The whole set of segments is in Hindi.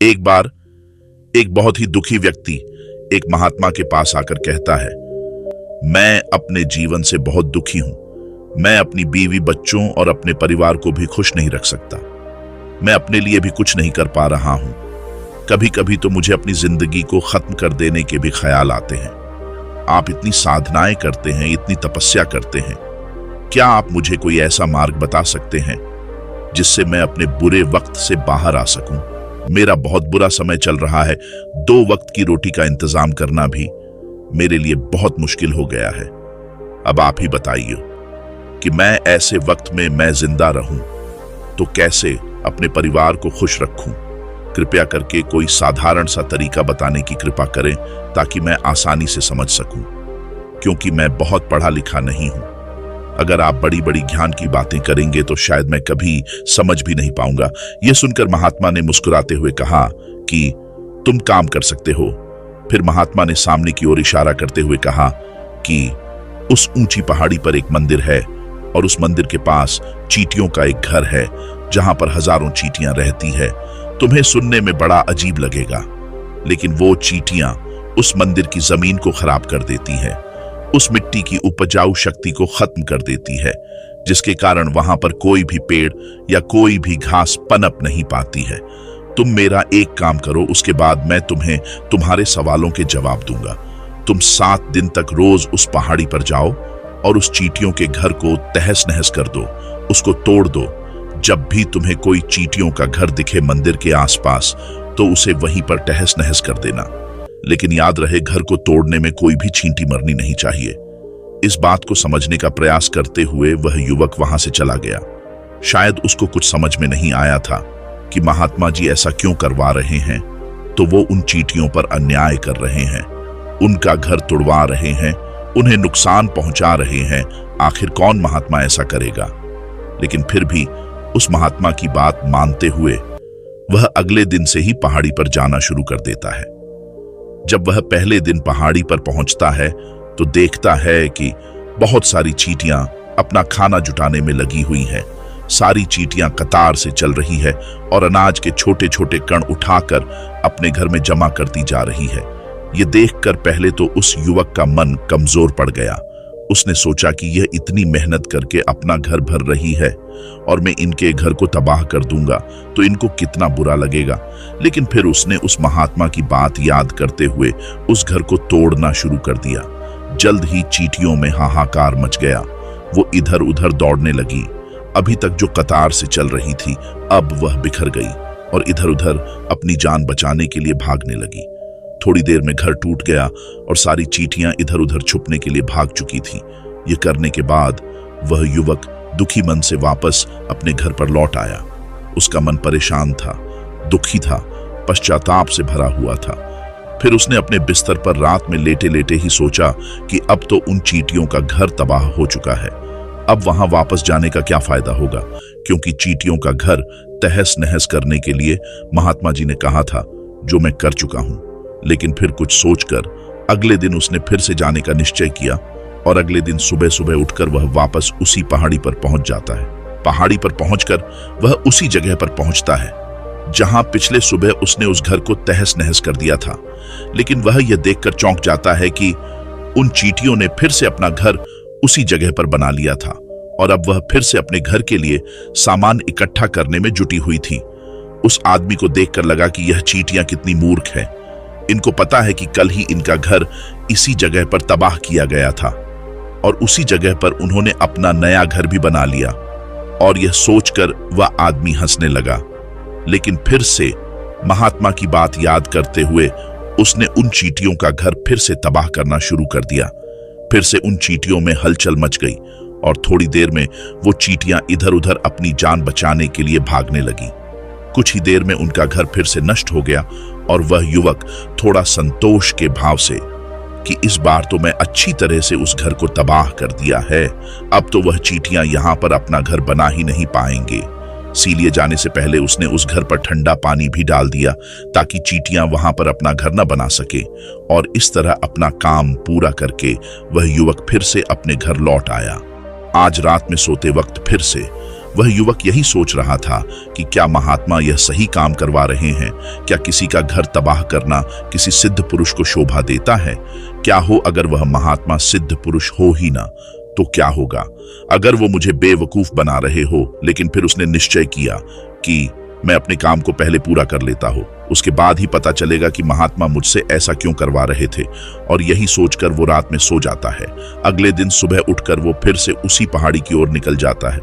एक बार एक बहुत ही दुखी व्यक्ति एक महात्मा के पास आकर कहता है, मैं अपने जीवन से बहुत दुखी हूं। मैं अपनी बीवी, बच्चों और अपने परिवार को भी खुश नहीं रख सकता। मैं अपने लिए भी कुछ नहीं कर पा रहा हूं। कभी कभी तो मुझे अपनी जिंदगी को खत्म कर देने के भी ख्याल आते हैं। आप इतनी साधनाएं करते हैं, इतनी तपस्या करते हैं, क्या आप मुझे कोई ऐसा मार्ग बता सकते हैं जिससे मैं अपने बुरे वक्त से बाहर आ सकूं? मेरा बहुत बुरा समय चल रहा है। 2 वक्त की रोटी का इंतजाम करना भी मेरे लिए बहुत मुश्किल हो गया है। अब आप ही बताइए कि मैं ऐसे वक्त में मैं जिंदा रहूं तो कैसे अपने परिवार को खुश रखूं? कृपया करके कोई साधारण सा तरीका बताने की कृपा करें ताकि मैं आसानी से समझ सकूं, क्योंकि मैं बहुत पढ़ा लिखा नहीं हूं। अगर आप बड़ी बड़ी ज्ञान की बातें करेंगे तो शायद मैं कभी समझ भी नहीं पाऊंगा। यह सुनकर महात्मा ने मुस्कुराते हुए कहा कि तुम काम कर सकते हो। फिर महात्मा ने सामने की ओर इशारा करते हुए कहा कि उस ऊंची पहाड़ी पर एक मंदिर है और उस मंदिर के पास चींटियों का एक घर है जहां पर हजारों चींटियां रहती है। तुम्हें सुनने में बड़ा अजीब लगेगा, लेकिन वो चींटियां उस मंदिर की जमीन को खराब कर देती है, उस मिट्टी की उपजाऊ शक्ति को खत्म कर देती है, जिसके कारण वहां पर कोई भी पेड़ या कोई भी घास पनप नहीं पाती है। तुम मेरा एक काम करो, उसके बाद मैं तुम्हें तुम्हारे सवालों के जवाब दूंगा। तुम 7 दिन तक रोज उस पहाड़ी पर जाओ और उस चींटियों के घर को तहस नहस कर दो, उसको तोड़ दो। जब भी तुम्हें कोई चींटियों का घर दिखे मंदिर के आसपास तो उसे वहीं पर तहस नहस कर देना, लेकिन याद रहे घर को तोड़ने में कोई भी चींटी मरनी नहीं चाहिए। इस बात को समझने का प्रयास करते हुए वह युवक वहां से चला गया। शायद उसको कुछ समझ में नहीं आया था कि महात्मा जी ऐसा क्यों करवा रहे हैं, तो वो उन चींटियों पर अन्याय कर रहे हैं, उनका घर तुड़वा रहे हैं, उन्हें नुकसान पहुंचा रहे हैं। आखिर कौन महात्मा ऐसा करेगा? लेकिन फिर भी उस महात्मा की बात मानते हुए वह अगले दिन से ही पहाड़ी पर जाना शुरू कर देता है। जब वह पहले दिन पहाड़ी पर पहुंचता है तो देखता है कि बहुत सारी चींटियां अपना खाना जुटाने में लगी हुई हैं। सारी चींटियां कतार से चल रही है और अनाज के छोटे छोटे कण उठाकर अपने घर में जमा करती जा रही है। ये देखकर पहले तो उस युवक का मन कमजोर पड़ गया। उसने सोचा कि यह इतनी मेहनत करके अपना घर भर रही है और मैं इनके घर को तबाह कर दूंगा तो इनको कितना बुरा लगेगा। लेकिन फिर उसने उस महात्मा की बात याद करते हुए उस घर को तोड़ना शुरू कर दिया। जल्द ही चींटियों में हाहाकार मच गया। वो इधर उधर दौड़ने लगी। अभी तक जो कतार से चल रही थी अब वह बिखर गई और इधर उधर अपनी जान बचाने के लिए भागने लगी। थोड़ी देर में घर टूट गया और सारी चींटियां इधर उधर छुपने के लिए भाग चुकी थी। ये करने के बाद वह युवक दुखी मन से वापस अपने घर पर लौट आया। उसका मन परेशान था, दुखी था, पश्चाताप से भरा हुआ था। फिर उसने अपने बिस्तर पर रात में लेटे लेटे ही सोचा कि अब तो उन चींटियों का घर तबाह हो चुका है, अब वहां वापस जाने का क्या फायदा होगा, क्योंकि चींटियों का घर तहस नहस करने के लिए महात्मा जी ने कहा था, जो मैं कर चुका हूं। लेकिन फिर कुछ सोचकर अगले दिन उसने फिर से जाने का निश्चय किया और अगले दिन सुबह सुबह उठकर वह वापस उसी पहाड़ी पर पहुंच जाता है। पहाड़ी पर पहुंचकर वह उसी जगह पर पहुंचता है जहां पिछले सुबह उसने उस घर को तहस नहस कर दिया था। लेकिन वह यह देखकर चौंक जाता है कि उन चींटियों ने फिर से अपना घर उसी जगह पर बना लिया था और अब वह फिर से अपने घर के लिए सामान इकट्ठा करने में जुटी हुई थी। उस आदमी को देखकर लगा कि यह चींटियां कितनी मूर्ख है। इनको पता है कि कल ही इनका घर इसी जगह पर तबाह किया गया था और उसी जगह पर उन्होंने अपना नया घर भी बना लिया। और यह सोचकर वह आदमी हंसने लगा। लेकिन फिर से महात्मा की बात याद करते हुए उसने उन चींटियों का घर फिर से तबाह करना शुरू कर दिया। फिर से उन चींटियों में हलचल मच गई और थोड़ी देर में वो चींटियां इधर उधर अपनी जान बचाने के लिए भागने लगी। कुछ ही देर में उनका घर फिर से नष्ट हो गया और वह युवक थोड़ा संतोष के भाव से कि इस बार तो मैं अच्छी तरह से उस घर को तबाह कर दिया है, अब तो वह चींटियां यहां पर अपना घर बना ही नहीं पाएंगे। इसीलिए जाने से पहले उसने उस घर पर ठंडा पानी भी डाल दिया ताकि चींटियां वहां पर अपना घर न बना सके। और इस तरह अपना काम पूरा करके वह युवक फिर से अपने घर लौट आया। आज रात में सोते वक्त फिर से वह युवक यही सोच रहा था कि क्या महात्मा यह सही काम करवा रहे हैं? क्या किसी का घर तबाह करना किसी सिद्ध पुरुष को शोभा देता है? क्या हो अगर वह महात्मा सिद्ध पुरुष हो ही ना, तो क्या होगा? अगर वो मुझे बेवकूफ बना रहे हो। लेकिन फिर उसने निश्चय किया कि मैं अपने काम को पहले पूरा कर लेता हूँ, उसके बाद ही पता चलेगा कि महात्मा मुझसे ऐसा क्यों करवा रहे थे। और यही सोचकर वो रात में सो जाता है। अगले दिन सुबह उठकर वो फिर से उसी पहाड़ी की ओर निकल जाता है।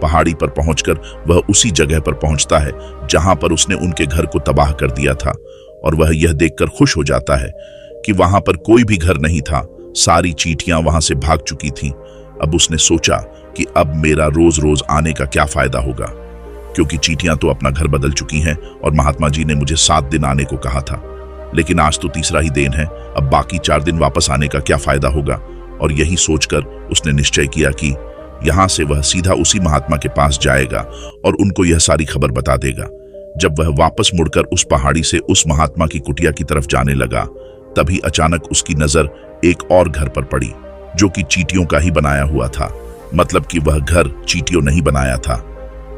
पहाड़ी पर पहुंचकर वह उसी जगह पर पहुंचता है जहां पर उसने उनके घर को तबाह कर दिया था। और वह यह देखकर खुश हो जाता है कि वहां पर कोई भी घर नहीं था, सारी चींटियां वहां से भाग चुकी थीं। अब उसने सोचा कि अब मेरा रोज रोज आने का क्या फायदा होगा, क्योंकि चींटियां तो अपना घर बदल चुकी हैं और महात्मा जी ने मुझे 7 दिन आने को कहा था। लेकिन आज तो तीसरा ही दिन है, अब बाकी 4 दिन वापस आने का क्या फायदा होगा। और यही सोचकर उसने निश्चय किया कि यहां से वह सीधा उसी महात्मा के पास जाएगा और उनको यह सारी खबर बता देगा। जब वह वापस मुड़कर उस पहाड़ी से उस महात्मा की कुटिया की तरफ जाने लगा, तभी अचानक उसकी नजर एक और घर पर पड़ी जो कि चींटियों का ही बनाया हुआ था। मतलब कि वह घर चींटियों नहीं बनाया था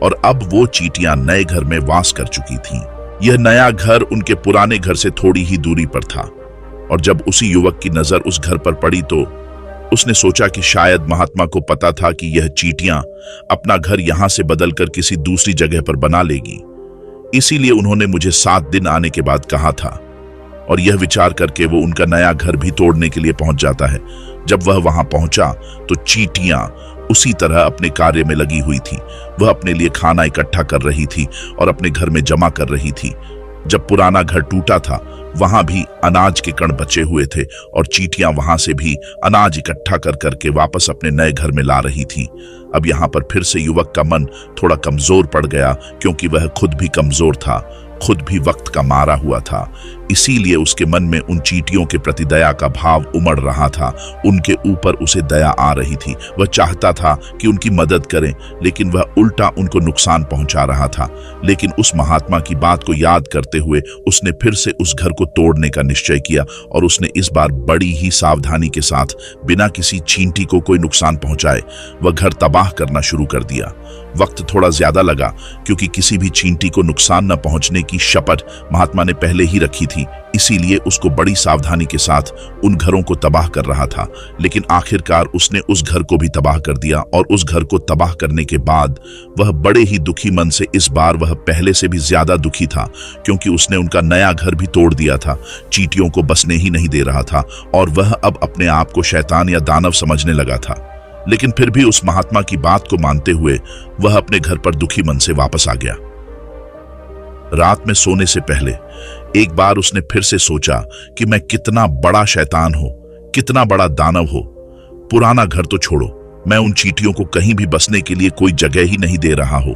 और अब वो चींटियां नए घर में वास कर चुकी थीं। यह नया घर उनके पुराने घर से थोड़ी ही दूरी पर था। और जब उसी युवक की नजर उस घर पर पड़ी तो उसने सोचा कि शायद महात्मा को पता था कि यह चींटियां अपना घर यहां से बदलकर किसी दूसरी जगह पर बना लेगी, इसीलिए उन्होंने मुझे 7 दिन आने के बाद कहा था। और यह विचार करके वो उनका नया घर भी तोड़ने के लिए पहुंच जाता है। जब वह वहां पहुंचा तो चींटियां उसी तरह अपने कार्य में लगी हुई थी। वह अपने लिए खाना इकट्ठा कर रही थी और अपने घर में जमा कर रही थी। जब पुराना घर टूटा था, वहां भी अनाज के कण बचे हुए थे और चींटियां वहां से भी अनाज इकट्ठा कर करके वापस अपने नए घर में ला रही थी। अब यहाँ पर फिर से युवक का मन थोड़ा कमजोर पड़ गया, क्योंकि वह खुद भी कमजोर था, खुद भी वक्त का मारा हुआ था। इसीलिए उसके मन में उन चींटियों के प्रति दया का भाव उमड़ रहा था। उनके ऊपर उसे दया आ रही थी। वह चाहता था कि उनकी मदद करें, लेकिन वह उल्टा उनको नुकसान पहुंचा रहा था। लेकिन उस महात्मा की बात को याद करते हुए उसने फिर से उस घर को तोड़ने का निश्चय किया और उसने इस बार बड़ी ही सावधानी के साथ, बिना किसी चींटी को कोई नुकसान पहुंचाए, वह घर तबाह करना शुरू कर दिया। वक्त थोड़ा ज्यादा लगा, क्योंकि किसी भी चींटी को नुकसान न पहुंचने की शपथ महात्मा ने पहले ही रखी थी। इसीलिए उसको बड़ी सावधानी के साथ उन घरों को तबाह कर रहा था। लेकिन आखिरकार उसने उस घर को भी तबाह कर दिया और उस घर को तबाह करने के बाद वह बड़े ही दुखी मन से, इस बार वह पहले से भी ज्यादा दुखी था, क्योंकि उसने उनका नया घर भी तोड़ दिया था, चींटियों को बसने ही नहीं दे रहा था और वह अब अपने आप को शैतान या दानव समझने लगा था। लेकिन फिर भी उस महात्मा की बात को मानते हुए वह अपने घर पर दुखी मन से वापस आ गया। रात में सोने से पहले एक बार उसने फिर से सोचा कि मैं कितना बड़ा शैतान हो, कितना बड़ा दानव हो। पुराना घर तो छोड़ो, मैं उन चींटियों को कहीं भी बसने के लिए कोई जगह ही नहीं दे रहा हो।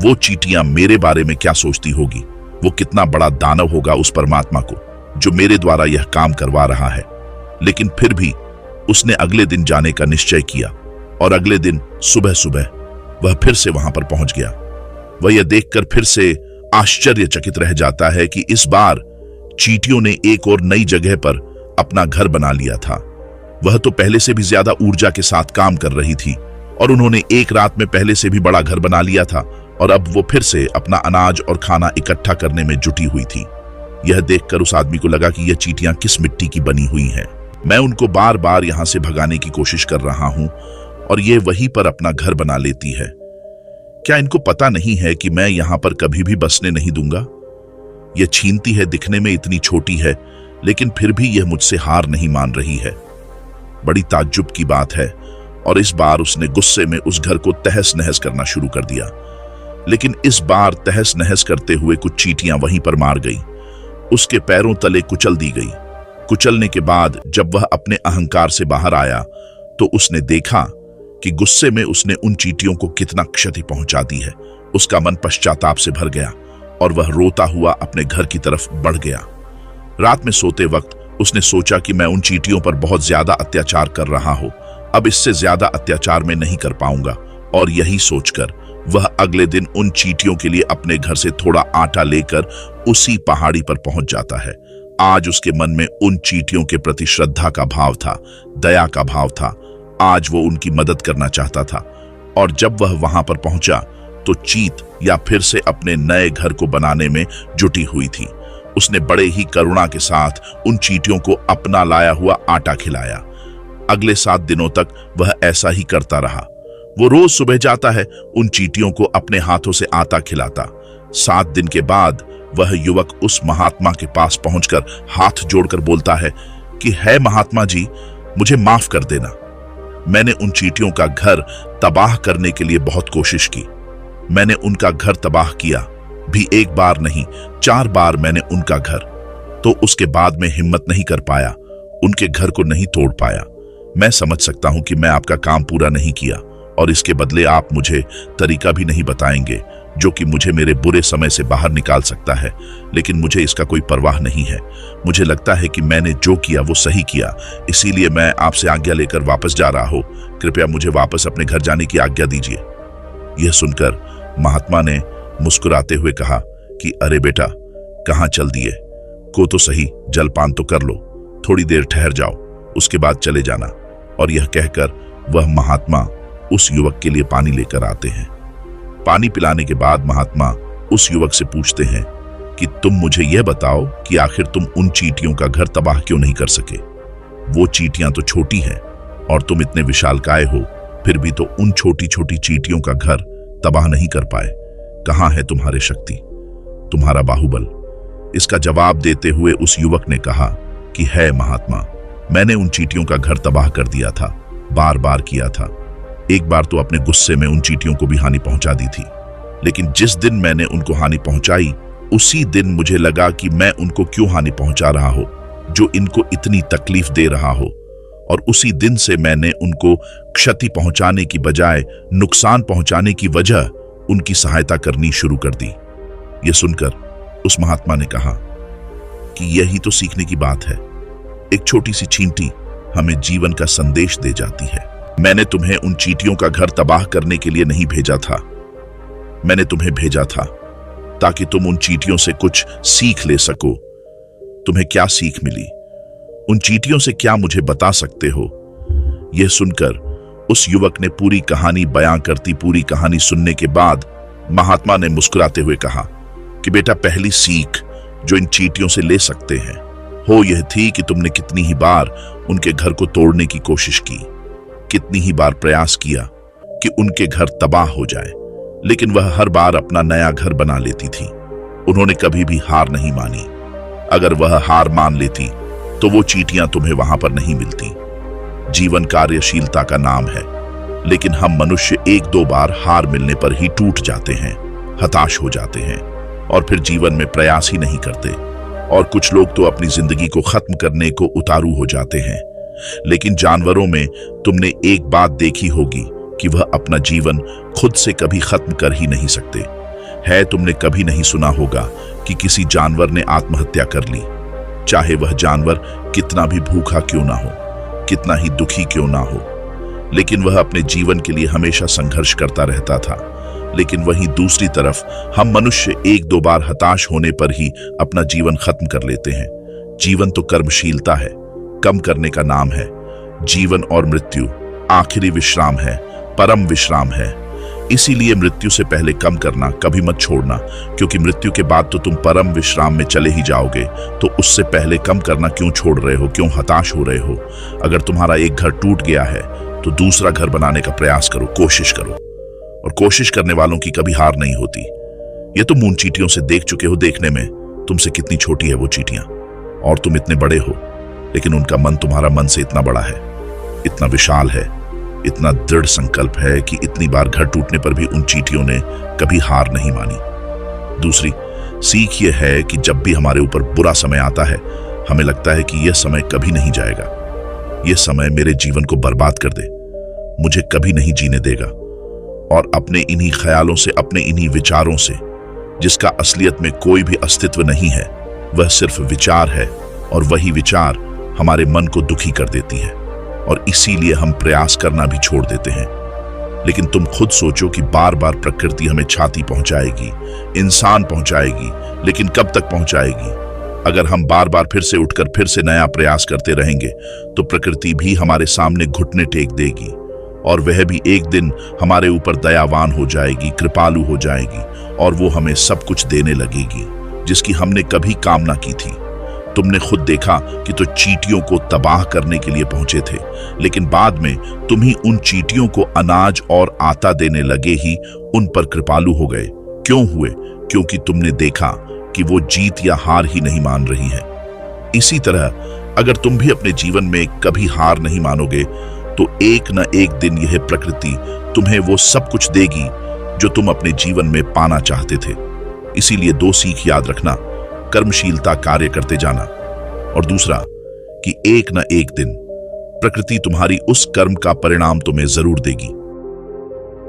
वो चींटियां मेरे बारे में क्या सोचती होगी? वो कितना बड़ा दानव होगा उस परमात्मा को जो मेरे द्वारा यह काम करवा रहा है। लेकिन फिर भी उसने अगले दिन जाने का निश्चय किया और अगले दिन सुबह सुबह वह फिर से वहां पर पहुंच गया। वह यह देखकर फिर से आश्चर्यचकित रह जाता है कि इस बार चींटियों ने एक और नई जगह पर अपना घर बना लिया था। वह तो पहले से भी ज्यादा ऊर्जा के साथ काम कर रही थी और उन्होंने एक रात में पहले से भी बड़ा घर बना लिया था और अब वो फिर से अपना अनाज और खाना इकट्ठा करने में जुटी हुई थी। यह देखकर उस आदमी को लगा कि यह चींटियां किस मिट्टी की बनी हुई हैं। मैं उनको बार बार यहां से भगाने की कोशिश कर रहा हूं और ये वहीं पर अपना घर बना लेती है। क्या इनको पता नहीं है कि मैं यहां पर कभी भी बसने नहीं दूंगा? यह छीनती है, दिखने में इतनी छोटी है, लेकिन फिर भी यह मुझसे हार नहीं मान रही है। बड़ी ताज्जुब की बात है। और इस बार उसने गुस्से में उस घर को तहस नहस करना शुरू कर दिया। लेकिन इस बार तहस नहस करते हुए कुछ चींटियां वहीं पर मार गई, उसके पैरों तले कुचल दी गई। कुचलने के बाद जब वह अपने अहंकार से बाहर आया तो उसने देखा कि गुस्से में उसने उन चींटियों को कितना क्षति पहुंचा दी है। उसका मन पश्चाताप से भर गया और वह रोता हुआ अपने घर की तरफ बढ़ गया। रात में सोते वक्त उसने सोचा कि मैं उन चींटियों पर बहुत ज्यादा अत्याचार कर रहा हूं, अब इससे ज्यादा अत्याचार मैं नहीं कर पाऊंगा। और यही सोचकर वह अगले दिन उन चींटियों के लिए अपने घर से थोड़ा आटा लेकर उसी पहाड़ी पर पहुंच जाता है। आज उसके मन में उन चींटियों के प्रति श्रद्धा का भाव था, दया का भाव था। आज वो उनकी मदद करना चाहता था। और जब वह वहां पर पहुंचा तो चीत या फिर से अपने नए घर को बनाने में जुटी हुई थी। उसने बड़े ही करुणा के साथ उन चींटियों को अपना लाया हुआ आटा खिलाया। अगले 7 दिनों तक वह ऐसा ही करता रहा। वो रोज सुबह जाता है, उन चींटियों को अपने हाथों से आटा खिलाता। 7 दिन के बाद वह युवक उस महात्मा के पास पहुंचकर हाथ जोड़कर बोलता है कि है महात्मा जी, मुझे माफ कर देना। मैंने उन चींटियों का घर तबाह करने के लिए बहुत कोशिश की। मैंने उनका घर तबाह किया भी, 1 बार नहीं 4 बार मैंने उनका घर। तो उसके बाद मैं हिम्मत नहीं कर पाया, उनके घर को नहीं तोड़ पाया। मैं समझ सकता हूं कि मैं आपका काम पूरा नहीं किया और इसके बदले आप मुझे तरीका भी नहीं बताएंगे जो कि मुझे मेरे बुरे समय से बाहर निकाल सकता है, लेकिन मुझे इसका कोई परवाह नहीं है। मुझे लगता है कि मैंने जो किया वो सही किया, इसीलिए मैं आपसे आज्ञा लेकर वापस जा रहा हूं। कृपया मुझे वापस अपने घर जाने की आज्ञा दीजिए। यह सुनकर महात्मा ने मुस्कुराते हुए कहा कि अरे बेटा, कहां चल दिए, को तो सही जलपान तो कर लो, थोड़ी देर ठहर जाओ, उसके बाद चले जाना। और यह कहकर वह महात्मा उस युवक के लिए पानी लेकर आते हैं। पानी पिलाने के बाद महात्मा उस युवक से पूछते हैं कि तुम मुझे यह बताओ कि आखिर तुम उन चींटियों का घर तबाह क्यों नहीं कर सके। वो चींटियां तो छोटी हैं और तुम इतने विशालकाय हो, फिर भी तो उन छोटी छोटी चींटियों का घर तबाह नहीं कर पाए। कहां है तुम्हारी शक्ति, तुम्हारा बाहुबल? इसका जवाब देते हुए उस युवक ने कहा कि है महात्मा, मैंने उन चींटियों का घर तबाह कर दिया था, बार बार किया था। एक बार तो अपने गुस्से में उन चींटियों को भी हानि पहुंचा दी थी, लेकिन जिस दिन मैंने उनको हानि पहुंचाई उसी दिन मुझे लगा कि मैं उनको क्यों हानि पहुंचा रहा हो जो इनको इतनी तकलीफ दे रहा हो, और उसी दिन से मैंने उनको क्षति पहुंचाने की बजाय नुकसान पहुंचाने की वजह उनकी सहायता करनी शुरू कर दी। यह सुनकर उस महात्मा ने कहा कि यही तो सीखने की बात है। एक छोटी सी चींटी हमें जीवन का संदेश दे जाती है। मैंने तुम्हें उन चींटियों का घर तबाह करने के लिए नहीं भेजा था, मैंने तुम्हें भेजा था ताकि तुम उन चींटियों से कुछ सीख ले सको। तुम्हें क्या सीख मिली, उन चींटियों से क्या मुझे बता सकते हो? यह सुनकर उस युवक ने पूरी कहानी बयां करती। पूरी कहानी सुनने के बाद महात्मा ने मुस्कुराते हुए कहा कि बेटा, पहली सीख जो इन चींटियों से ले सकते हैं हो यह थी कि तुमने कितनी ही बार उनके घर को तोड़ने की कोशिश की, कितनी ही बार प्रयास किया कि उनके घर तबाह हो जाए, लेकिन वह हर बार अपना नया घर बना लेती थी। उन्होंने कभी भी हार नहीं मानी। अगर वह हार मान लेती तो वो चींटियां तुम्हें वहां पर नहीं मिलती। जीवन कार्यशीलता का नाम है, लेकिन हम मनुष्य 1-2 बार हार मिलने पर ही टूट जाते हैं, हताश हो जाते हैं और फिर जीवन में प्रयास ही नहीं करते। और कुछ लोग तो अपनी जिंदगी को खत्म करने को उतारू हो जाते हैं। लेकिन जानवरों में तुमने एक बात देखी होगी कि वह अपना जीवन खुद से कभी खत्म कर ही नहीं सकते। है तुमने कभी नहीं सुना होगा कि किसी जानवर ने आत्महत्या कर ली, चाहे वह जानवर कितना भी भूखा क्यों ना हो, कितना ही दुखी क्यों ना हो, लेकिन वह अपने जीवन के लिए हमेशा संघर्ष करता रहता था। लेकिन वहीं दूसरी तरफ हम मनुष्य 1-2 बार हताश होने पर ही अपना जीवन खत्म कर लेते हैं। जीवन तो कर्मशीलता है, कम करने का नाम है। जीवन और मृत्यु आखिरी विश्राम है, परम विश्राम है। इसीलिए मृत्यु से पहले कम करना कभी मत छोड़ना, क्योंकि मृत्यु के बाद तो तुम परम विश्राम में चले ही जाओगे। तो उससे पहले कम करना क्यों छोड़ रहे हो, क्यों हताश हो रहे हो? अगर तुम्हारा एक घर टूट गया है तो दूसरा घर बनाने का प्रयास करो, कोशिश करो। और कोशिश करने वालों की कभी हार नहीं होती। ये तुम उन चींटियों से देख चुके हो, देखने में तुमसे कितनी छोटी है वो चींटियां, और तुम इतने बड़े हो, लेकिन उनका मन तुम्हारा मन से इतना बड़ा है, इतना विशाल है, इतना दृढ़ संकल्प है कि इतनी बार घर टूटने पर भी उन चींटियों ने कभी हार नहीं मानी। दूसरी सीख यह है कि जब भी हमारे ऊपर बुरा समय आता है, हमें लगता है कि यह समय कभी नहीं जाएगा, यह समय मेरे जीवन को बर्बाद कर दे, मुझे कभी नहीं जीने देगा। और अपने इन्हीं ख्यालों से, अपने इन्हीं विचारों से, जिसका असलियत में कोई भी अस्तित्व नहीं है, वह सिर्फ विचार है, और वही विचार हमारे मन को दुखी कर देती है, और इसीलिए हम प्रयास करना भी छोड़ देते हैं। लेकिन तुम खुद सोचो कि बार बार प्रकृति हमें छाती पहुंचाएगी, इंसान पहुंचाएगी, लेकिन कब तक पहुंचाएगी? अगर हम बार बार फिर से उठकर फिर से नया प्रयास करते रहेंगे तो प्रकृति भी हमारे सामने घुटने टेक देगी, और वह भी एक दिन हमारे ऊपर दयावान हो जाएगी, कृपालु हो जाएगी और वो हमें सब कुछ देने लगेगी जिसकी हमने कभी कामना की थी। तुमने खुद देखा कि तो चींटियों को तबाह करने के लिए पहुंचे थे, लेकिन बाद में तुम ही उन चींटियों को अनाज और आटा देने लगे ही उन पर कृपालु हो गए। क्यों हुए? क्योंकि तुमने देखा कि वो जीत या हार ही नहीं मान रही है। इसी तरह अगर तुम भी अपने जीवन में कभी हार नहीं मानोगे तो एक न एक दिन यह प्रकृति तुम्हें वो सब कुछ देगी जो तुम अपने जीवन में पाना चाहते थे। इसीलिए दो सीख याद रखना, कर्मशीलता कार्य करते जाना, और दूसरा कि एक न एक दिन प्रकृति तुम्हारी उस कर्म का परिणाम तुम्हें जरूर देगी।